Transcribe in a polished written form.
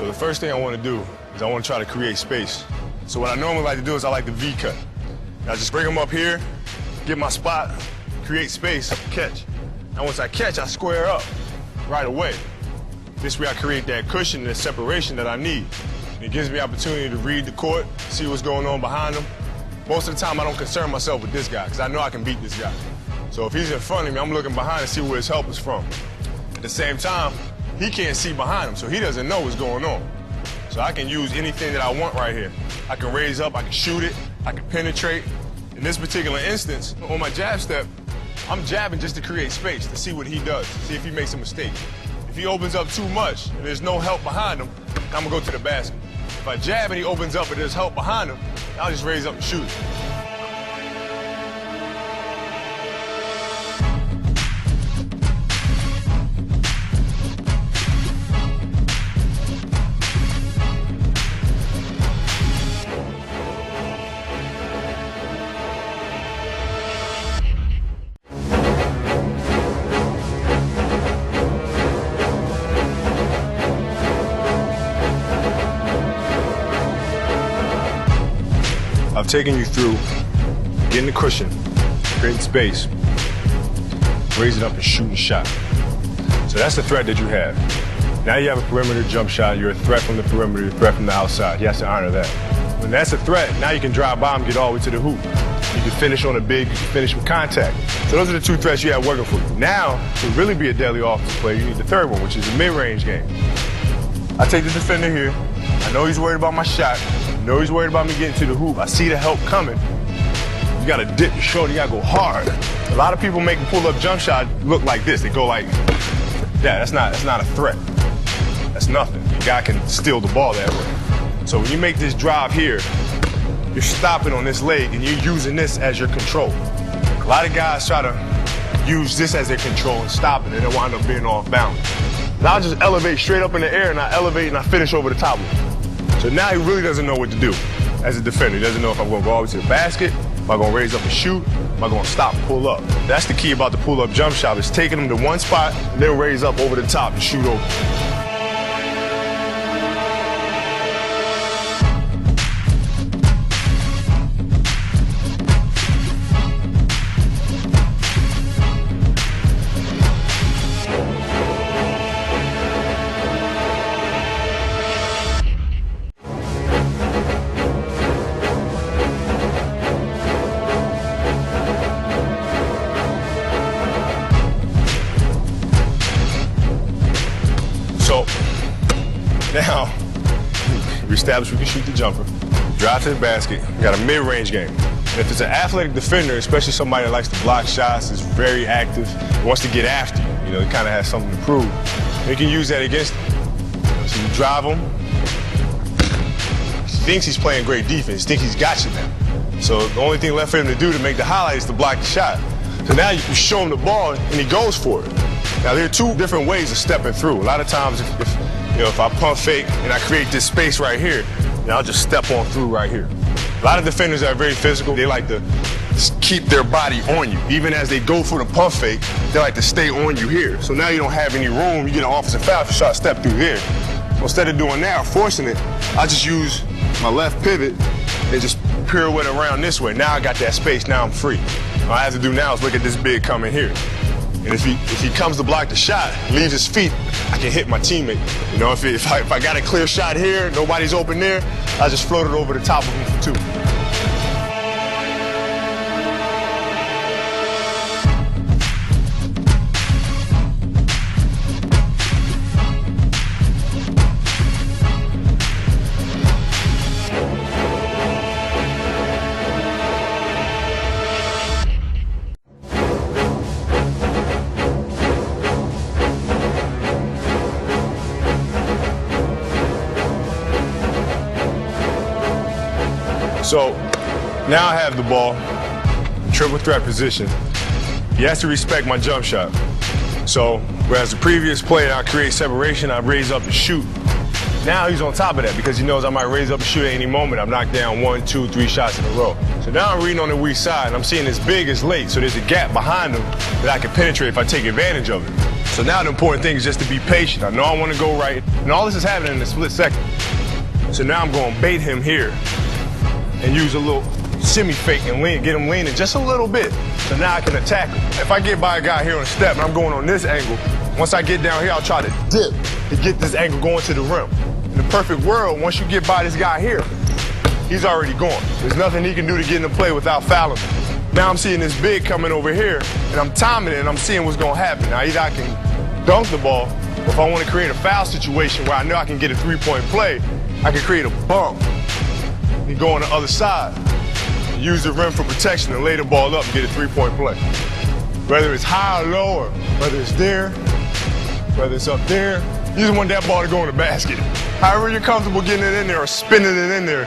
So the first thing I want to do is I want to try to create space. So what I normally like to do is I like the V cut. I just bring them up here, get my spot, create space, catch. And once I catch, I square up right away. This way I create that cushion and the separation that I need. And it gives me opportunity to read the court, see what's going on behind him. Most of the time I don't concern myself with this guy because I know I can beat this guy. So if he's in front of me, I'm looking behind to see where his help is from. At the same time, he can't see behind him, so he doesn't know what's going on. So I can use anything that I want right here. I can raise up, I can shoot it, I can penetrate. In this particular instance, on my jab step, I'm jabbing just to create space, to see what he does, see if he makes a mistake. If he opens up too much and there's no help behind him, I'm gonna go to the basket. If I jab and he opens up and there's help behind him, I'll just raise up and shoot it. I've taken you through getting the cushion, creating space, raising up and shooting a shot. So that's the threat that you have. Now you have a perimeter jump shot. You're a threat from the perimeter, a threat from the outside. He has to honor that. When that's a threat, now you can drive by him, get all the way to the hoop. You can finish on a big, you can finish with contact. So those are the two threats you have working for you. Now, to really be a deadly offensive player, you need the third one, which is a mid-range game. I take the defender here. I know he's worried about my shot. I know he's worried about me getting to the hoop. I see the help coming. You gotta dip your shoulder, you gotta go hard. A lot of people make a pull-up jump shot look like this. They go like, yeah, that's not a threat. That's nothing. The guy can steal the ball that way. So when you make this drive here, you're stopping on this leg and you're using this as your control. A lot of guys try to use this as their control and stop it, and they wind up being off balance. And I'll just elevate straight up in the air, and I elevate and I finish over the top of it. So now he really doesn't know what to do as a defender. He doesn't know if I'm going to go all the way to the basket, am I going to raise up and shoot, am I going to stop and pull up. That's the key about the pull-up jump shot, is taking him to one spot and then raise up over the top and shoot over. So now we established we can shoot the jumper, drive to the basket. We got a mid-range game. And if it's an athletic defender, especially somebody that likes to block shots, is very active, wants to get after you, he kind of has something to prove, you can use that against him. So you drive him. He thinks he's playing great defense. He thinks he's got you now. So the only thing left for him to do to make the highlight is to block the shot. So now you show him the ball and he goes for it. Now, there are two different ways of stepping through. A lot of times, if I pump fake and I create this space right here, I'll just step on through right here. A lot of defenders are very physical. They like to keep their body on you. Even as they go for the pump fake, they like to stay on you here. So now you don't have any room. You get an offensive foul if you try to step through here. So instead of doing that or forcing it, I just use my left pivot and just pirouette around this way. Now I got that space. Now I'm free. All I have to do now is look at this big coming here. And if he comes to block the shot, leaves his feet, I can hit my teammate. If I got a clear shot here, nobody's open there, I just float it over the top of him for two. So now I have the ball, triple threat position. He has to respect my jump shot. So whereas the previous play, I create separation, I raise up and shoot. Now he's on top of that because he knows I might raise up and shoot at any moment. I'm knocked down 1, 2, 3 shots in a row. So now I'm reading on the weak side and I'm seeing this big is late. So there's a gap behind him that I can penetrate if I take advantage of it. So now the important thing is just to be patient. I know I want to go right, and all this is happening in a split second. So now I'm going to bait him here and use a little semi-fake and lean, get him leaning just a little bit. So now I can attack him. If I get by a guy here on a step and I'm going on this angle, once I get down here, I'll try to dip to get this angle going to the rim. In the perfect world, once you get by this guy here, he's already gone. There's nothing he can do to get into play without fouling him. Now I'm seeing this big coming over here, and I'm timing it, and I'm seeing what's going to happen. Now either I can dunk the ball, or if I want to create a foul situation where I know I can get a three-point play, I can create a bump and go on the other side. Use the rim for protection and lay the ball up and get a three-point play. Whether it's high or low, or whether it's there, whether it's up there, you just want that ball to go in the basket. However you're comfortable getting it in there or spinning it in there,